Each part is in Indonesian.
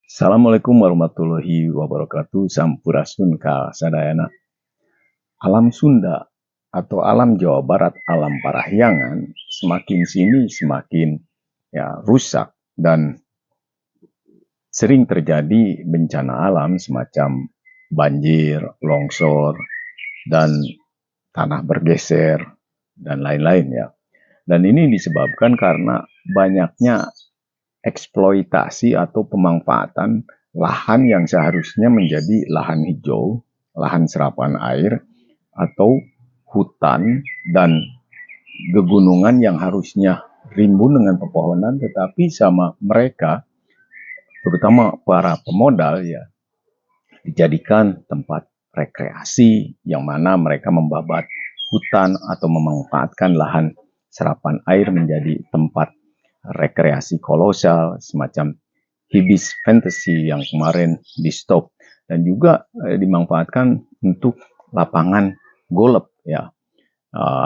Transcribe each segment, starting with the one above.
Assalamualaikum warahmatullahi wabarakatuh. Sampurasun ka sadayana. Alam Sunda atau alam Jawa Barat, alam Parahyangan, semakin sini semakin rusak dan sering terjadi bencana alam semacam banjir, longsor, dan tanah bergeser, dan lain-lain ya. Dan ini disebabkan karena banyaknya eksploitasi atau pemanfaatan lahan yang seharusnya menjadi lahan hijau, lahan serapan air, atau hutan dan pegunungan yang harusnya rimbun dengan pepohonan, tetapi sama mereka, terutama para pemodal ya, dijadikan tempat rekreasi yang mana mereka membabat hutan atau memanfaatkan lahan serapan air menjadi tempat rekreasi kolosal semacam Hibis Fantasy yang kemarin di stop, dan juga dimanfaatkan untuk lapangan golf ya,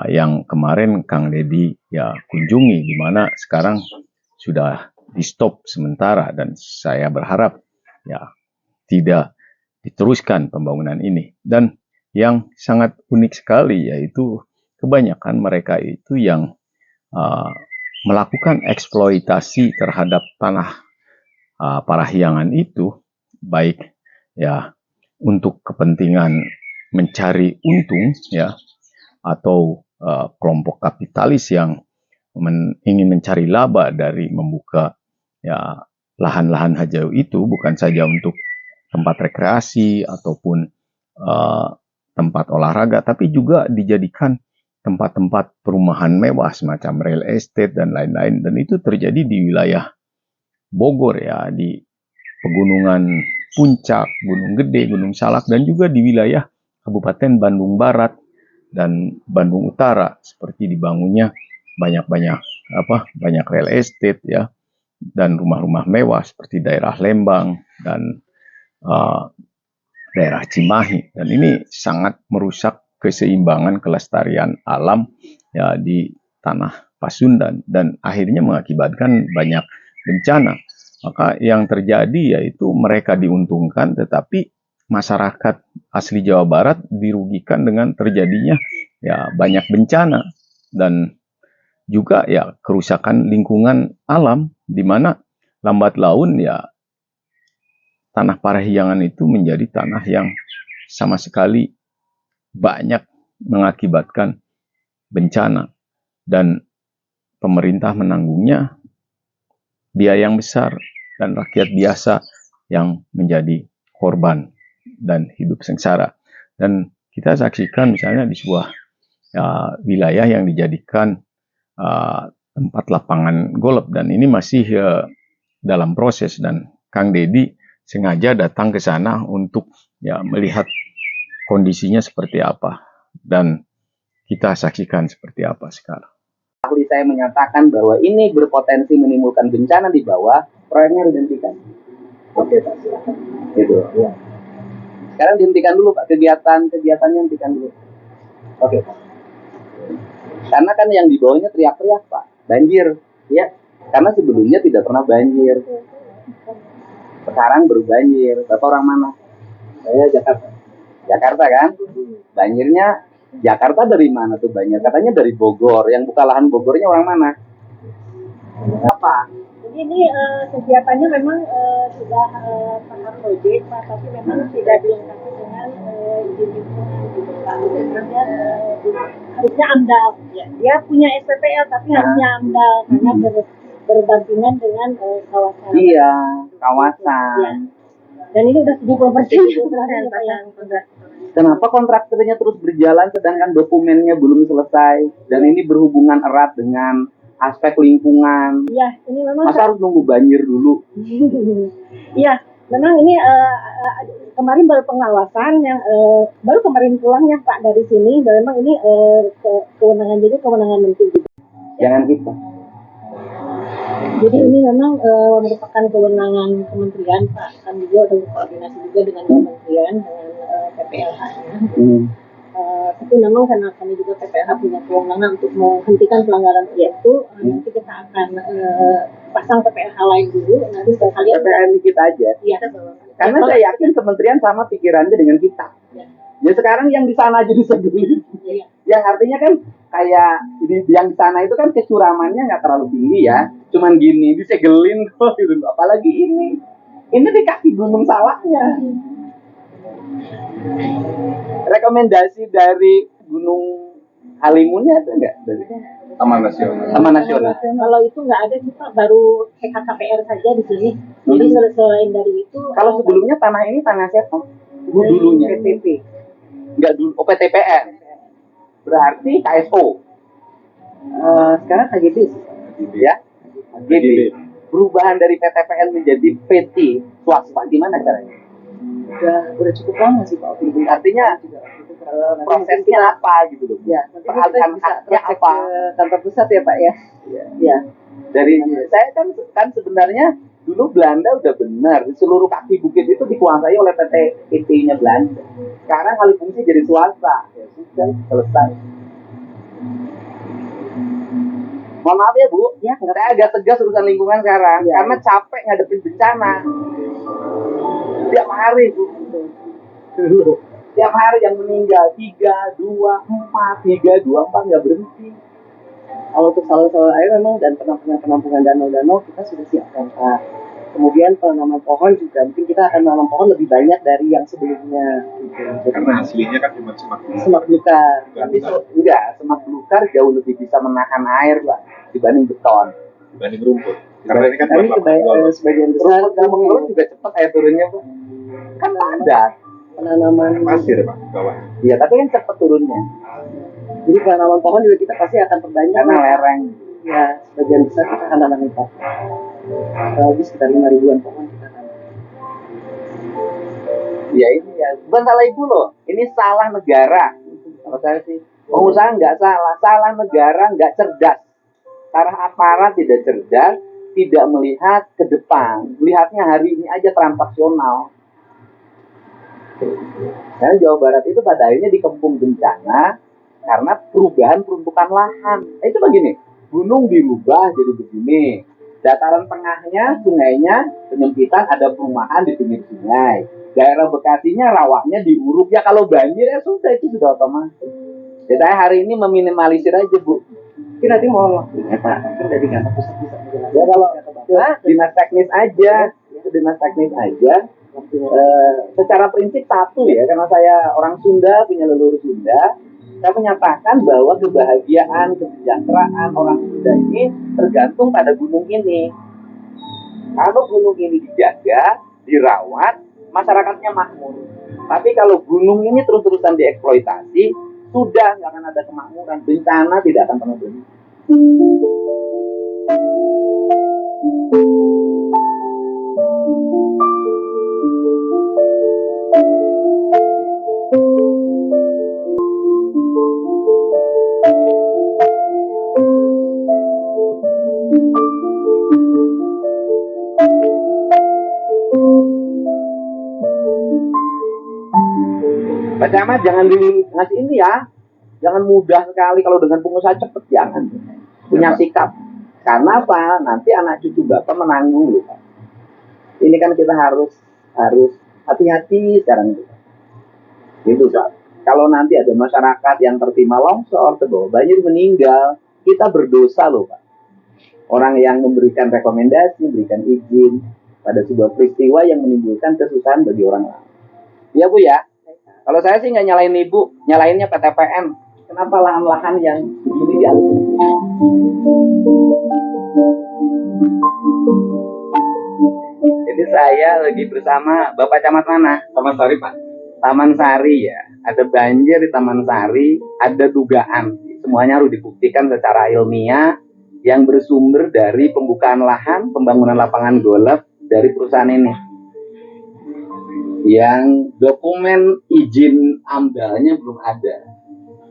yang kemarin Kang Deddy ya kunjungi, di mana sekarang sudah di stop sementara, dan saya berharap ya tidak diteruskan pembangunan ini. Dan yang sangat unik sekali yaitu kebanyakan mereka itu yang melakukan eksploitasi terhadap tanah Parahyangan itu, baik ya untuk kepentingan mencari untung ya, atau kelompok kapitalis yang ingin mencari laba dari membuka ya lahan-lahan hijau itu, bukan saja untuk tempat rekreasi ataupun tempat olahraga, tapi juga dijadikan tempat-tempat perumahan mewah semacam real estate dan lain-lain. Dan itu terjadi di wilayah Bogor ya, di pegunungan Puncak, Gunung Gede, Gunung Salak, dan juga di wilayah Kabupaten Bandung Barat dan Bandung Utara, seperti dibangunnya banyak real estate ya, dan rumah-rumah mewah seperti daerah Lembang dan daerah Cimahi. Dan ini sangat merusak keseimbangan kelestarian alam ya di tanah Pasundan, dan akhirnya mengakibatkan banyak bencana. Maka yang terjadi yaitu mereka diuntungkan, tetapi masyarakat asli Jawa Barat dirugikan dengan terjadinya ya banyak bencana dan juga ya kerusakan lingkungan alam, di mana lambat laun ya tanah Parahyangan itu menjadi tanah yang sama sekali banyak mengakibatkan bencana, dan pemerintah menanggungnya biaya yang besar, dan rakyat biasa yang menjadi korban dan hidup sengsara. Dan kita saksikan misalnya di sebuah wilayah yang dijadikan tempat lapangan golf, dan ini masih dalam proses, dan Kang Deddy sengaja datang ke sana untuk ya melihat kondisinya seperti apa, dan kita saksikan seperti apa sekarang. Ahli saya menyatakan bahwa ini berpotensi menimbulkan bencana di bawah, proyeknya harus dihentikan. Oke Pak, silakan. Gitu. Ya. Sekarang dihentikan dulu Pak, kegiatannya hentikan dulu. Oke Pak. Karena kan yang di bawahnya teriak-teriak Pak, banjir, ya. Karena sebelumnya tidak pernah banjir. Sekarang baru banjir. Bapak orang mana? Saya Jakarta. Jakarta kan? Banjirnya Jakarta dari mana tuh banjir? Katanya dari Bogor. Yang buka lahan Bogornya orang mana? Apa? Jadi ini kegiatannya memang sudah tahap proyek Pak, tapi memang tidak dilengkapi dengan izin lingkungan gitu Pak. Sebenarnya harusnya AMDAL. Dia punya SPPL tapi harusnya AMDAL karena berdampingan dengan kawasan. Iya, kawasan. Ya. Dan ini udah 70%. Kenapa kontraktornya terus berjalan sedangkan dokumennya belum selesai? Dan ini berhubungan erat dengan aspek lingkungan. Iya, ini memang masa harus nunggu banjir dulu? Iya, memang ini kemarin baru pengawasan yang baru kemarin pulangnya Pak dari sini, dan memang ini kewenangan menteri juga. Jangan kita. Jadi ini memang merupakan kewenangan kementerian Pak. Kami juga sudah berkoordinasi juga dengan kementerian, dengan PPLH-nya. Tapi memang karena kami juga PPLH punya kewenangan untuk menghentikan pelanggaran itu, nanti kita akan pasang PPLH lain dulu. Nanti sekali PPLH kita aja. Iya. Karena saya yakin kementerian sama pikirannya dengan kita. Ya sekarang yang di sana aja disebelin. Iya. Yang artinya kan kayak yang di sana itu kan kecuramannya nggak terlalu tinggi ya, cuman gini disegelin kok gitu. Apalagi ini di kaki gunung sawahnya. Rekomendasi dari Gunung Halimunnya itu enggak? Dari Taman Nasional. Taman Nasional. Kalau itu nggak ada, kita baru KKPR saja di sini. Jadi selain dari itu, Kalau sebelumnya tanah ini tanah siapa? Dulunya. PTP. Enggak dulu, PTPN. Berarti KSO. Sekarang KGB ya. KGB. Perubahan dari PTPN menjadi PT swasta gimana caranya? Udah cukup lama sih Pak. Artinya prosesnya apa gitu loh? Ya, peralihan haknya apa? Kantor pusat ya Pak ya. Ya. Dari saya kan sebenarnya dulu Belanda udah benar, seluruh kaki bukit itu dikuasai oleh PT-nya Belanda. Sekarang alih fungsi jadi swasta. Ya sudah selesai. Mohon maaf ya Bu, ya, saya agak tegas urusan lingkungan sekarang ya, karena capek ngadepin bencana. Tiap hari Bu, tiap hari yang meninggal 3, 2, 4, 3, 2, 4 nggak berhenti. Kalau untuk salur-salur air memang dan penampungan danau-danau kita sudah siapkan Pak. Kemudian penanaman pohon juga mungkin kita akan menanam pohon lebih banyak dari yang sebelumnya. Gitu. Karena aslinya kan cuma semak belukar. Tapi enggak, semak belukar jauh lebih bisa menahan air Pak dibanding beton. Dibanding rumput. Karena ini kan sebagian besar rumput juga cepat air turunnya Pak. Kan padat. Penanaman pasir Pak bawah. Iya, tapi kan cepat turunnya. Jadi penanaman pohon juga kita pasti akan perbanyak karena lereng. Ya, sebagian besar kita akan tanam Pak. Lebih sekitar 5.000-an pohon kita tanam. Ya ini ya, bukan salah ibu loh. Ini salah negara. Kalau saya sih, pengusaha nggak salah, salah negara nggak cerdas. Karena aparat tidak cerdas, tidak melihat ke depan, melihatnya hari ini aja transaksional. Karena Jawa Barat itu pada akhirnya dikepung bencana karena perubahan peruntukan lahan. Itu begini, gunung dirubah jadi begini. Dataran tengahnya, sungainya, penyempitan, ada perumahan di pinggir sungai. Daerah Bekasinya, rawahnya diuruk. Ya kalau banjir ya sudah, itu sudah otomatis. Ya saya hari ini meminimalisir aja Bu. Mungkin nanti mau ya Pak, mungkin dari kantor pusat bisa menjelaskan. Ya kalau dinas teknis aja, itu dinas teknis aja. Secara prinsip satu ya, karena saya orang Sunda, punya leluhur Sunda, saya menyatakan bahwa kebahagiaan, kesejahteraan orang Sunda ini tergantung pada gunung ini. Kalau gunung ini dijaga, dirawat, masyarakatnya makmur. Tapi kalau gunung ini terus-terusan dieksploitasi, sudah nggak akan ada kemakmuran, bencana tidak akan pernah berhenti. Pak Camat jangan ngasih ini ya, jangan mudah sekali kalau dengan pengusaha cepet, jangan punya sikap. Karena apa? Nanti anak cucu Bapak menanggung loh Pak. Ini kan kita harus hati-hati sekarang itu. Gitu Pak. Kalau nanti ada masyarakat yang tertimpa longsor, terbawa banjir meninggal, kita berdosa loh Pak. Orang yang memberikan rekomendasi, memberikan izin pada sebuah peristiwa yang menimbulkan kesusahan bagi orang lain. Ya Bu ya. Kalau saya sih nggak nyalain Ibu, nyalainnya PTPN. Kenapa lahan-lahan yang begini dialih? Jadi saya lagi bersama Bapak Camat mana? Taman Sari Pak. Taman Sari ya. Ada banjir di Taman Sari, ada dugaan. Semuanya harus dibuktikan secara ilmiah yang bersumber dari pembukaan lahan, pembangunan lapangan golf dari perusahaan ini. Yang dokumen izin amdalnya belum ada.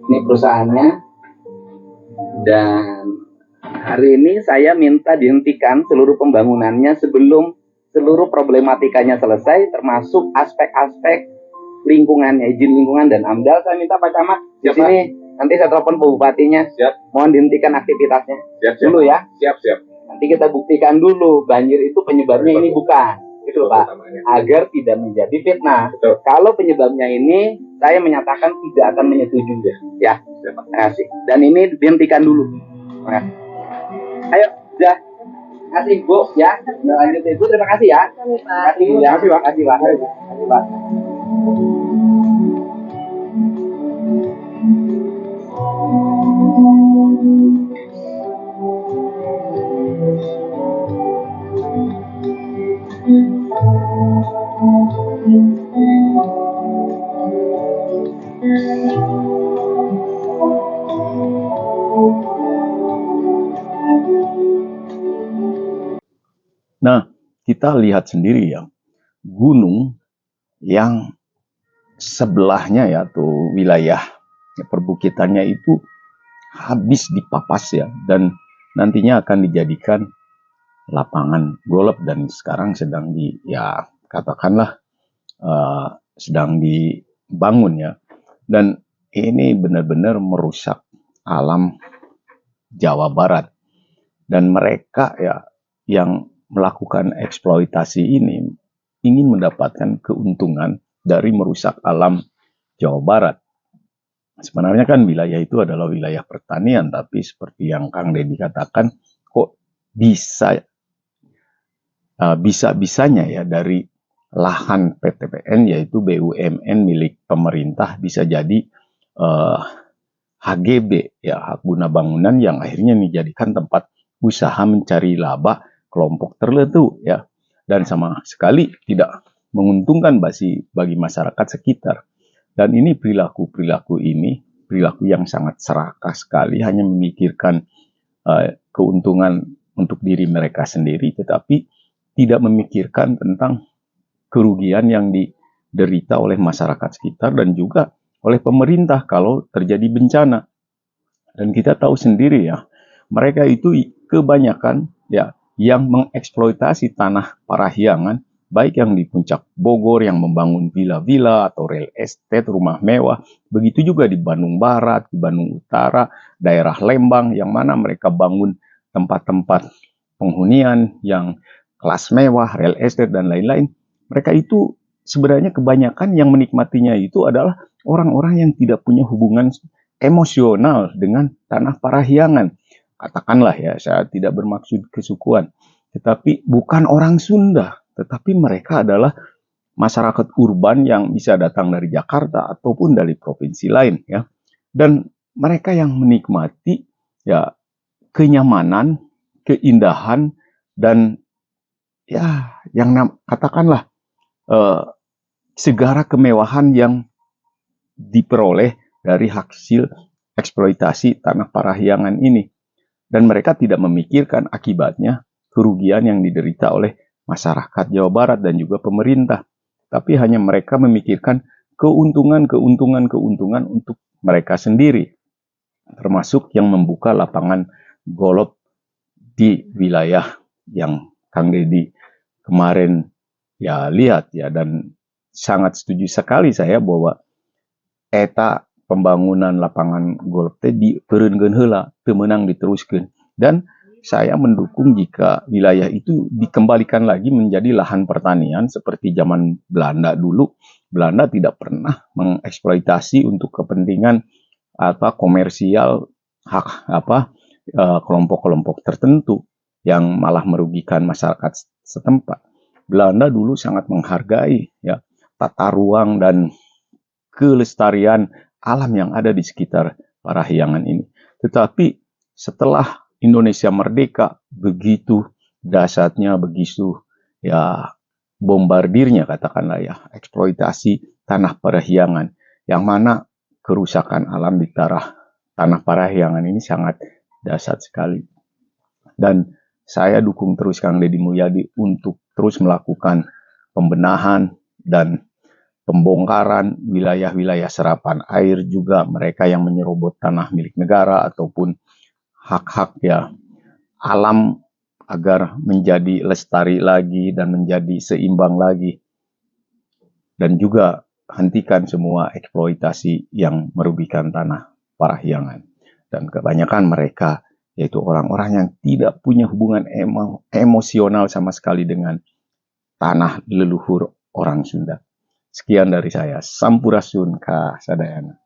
Ini perusahaannya. Dan hari ini saya minta dihentikan seluruh pembangunannya sebelum seluruh problematikanya selesai, termasuk aspek-aspek lingkungannya, izin lingkungan dan AMDAL. Saya minta Pak Camat di Siap, sini. Nanti saya telepon Pak Bupatinya. Siap. Mohon dihentikan aktivitasnya Siap. dulu ya. Siap. Nanti kita buktikan dulu banjir itu penyebabnya ini bukan. Gitu loh Pak. Agar tidak menjadi fitnah. Betul. Kalau penyebabnya ini, saya menyatakan tidak akan menyetujui. Ya. Siap, Pak. Terima kasih. Dan ini dihentikan dulu. Terima kasih. Ayo, sudah. Terima kasih Bu ya. Lanjut Ibu, terima kasih ya. Terima kasih Bu ya. Terima kasih Pak. Terima kasih Pak. Nah, kita lihat sendiri ya, gunung yang sebelahnya ya tuh wilayah perbukitannya itu habis dipapas ya, dan nantinya akan dijadikan lapangan golf, dan sekarang sedang katakanlah sedang dibangun ya, dan ini benar-benar merusak alam Jawa Barat, dan mereka ya yang melakukan eksploitasi ini ingin mendapatkan keuntungan dari merusak alam Jawa Barat. Sebenarnya kan wilayah itu adalah wilayah pertanian, tapi seperti yang Kang Deddy katakan, kok bisa-bisanya ya dari lahan PTPN yaitu BUMN milik pemerintah bisa jadi HGB ya, hak guna bangunan, yang akhirnya dijadikan tempat usaha mencari laba kelompok tertentu ya, dan sama sekali tidak menguntungkan bagi masyarakat sekitar. Dan ini perilaku yang sangat serakah sekali, hanya memikirkan keuntungan untuk diri mereka sendiri, tetapi tidak memikirkan tentang kerugian yang diderita oleh masyarakat sekitar dan juga oleh pemerintah kalau terjadi bencana. Dan kita tahu sendiri ya, mereka itu kebanyakan ya yang mengeksploitasi tanah Parahyangan, baik yang di puncak Bogor yang membangun villa-villa atau real estate, rumah mewah, begitu juga di Bandung Barat, di Bandung Utara, daerah Lembang, yang mana mereka bangun tempat-tempat penghunian yang kelas mewah, real estate, dan lain-lain. Mereka itu sebenarnya kebanyakan yang menikmatinya itu adalah orang-orang yang tidak punya hubungan emosional dengan tanah Parahyangan. Katakanlah ya, saya tidak bermaksud kesukuan, tetapi bukan orang Sunda, tetapi mereka adalah masyarakat urban yang bisa datang dari Jakarta ataupun dari provinsi lain ya. Dan mereka yang menikmati ya kenyamanan, keindahan, dan ya yang katakanlah segala kemewahan yang diperoleh dari hasil eksploitasi tanah Parahyangan ini. Dan mereka tidak memikirkan akibatnya kerugian yang diderita oleh masyarakat Jawa Barat dan juga pemerintah. Tapi hanya mereka memikirkan keuntungan untuk mereka sendiri. Termasuk yang membuka lapangan golf di wilayah yang Kang Deddy kemarin ya lihat ya, dan sangat setuju sekali saya bahwa eta pembangunan lapangan golf di pereungeun heula teu meunang diteruskeun, dan saya mendukung jika wilayah itu dikembalikan lagi menjadi lahan pertanian seperti zaman Belanda dulu. Belanda tidak pernah mengeksploitasi untuk kepentingan komersial kelompok-kelompok tertentu yang malah merugikan masyarakat setempat. Belanda dulu sangat menghargai ya tata ruang dan kelestarian alam yang ada di sekitar Parahyangan ini. Tetapi setelah Indonesia merdeka, begitu dahsyatnya, begitu ya bombardirnya katakanlah ya eksploitasi tanah Parahyangan, yang mana kerusakan alam di tanah Parahyangan ini sangat dahsyat sekali. Dan saya dukung terus Kang Deddy Mulyadi untuk terus melakukan pembenahan dan pembongkaran wilayah-wilayah serapan air, juga mereka yang menyerobot tanah milik negara ataupun hak-hak ya alam agar menjadi lestari lagi dan menjadi seimbang lagi. Dan juga hentikan semua eksploitasi yang merugikan tanah Parahyangan. Dan kebanyakan mereka, yaitu orang-orang yang tidak punya hubungan emosional sama sekali dengan tanah leluhur orang Sunda. Sekian dari saya, Sampurasun Ka Sadayana.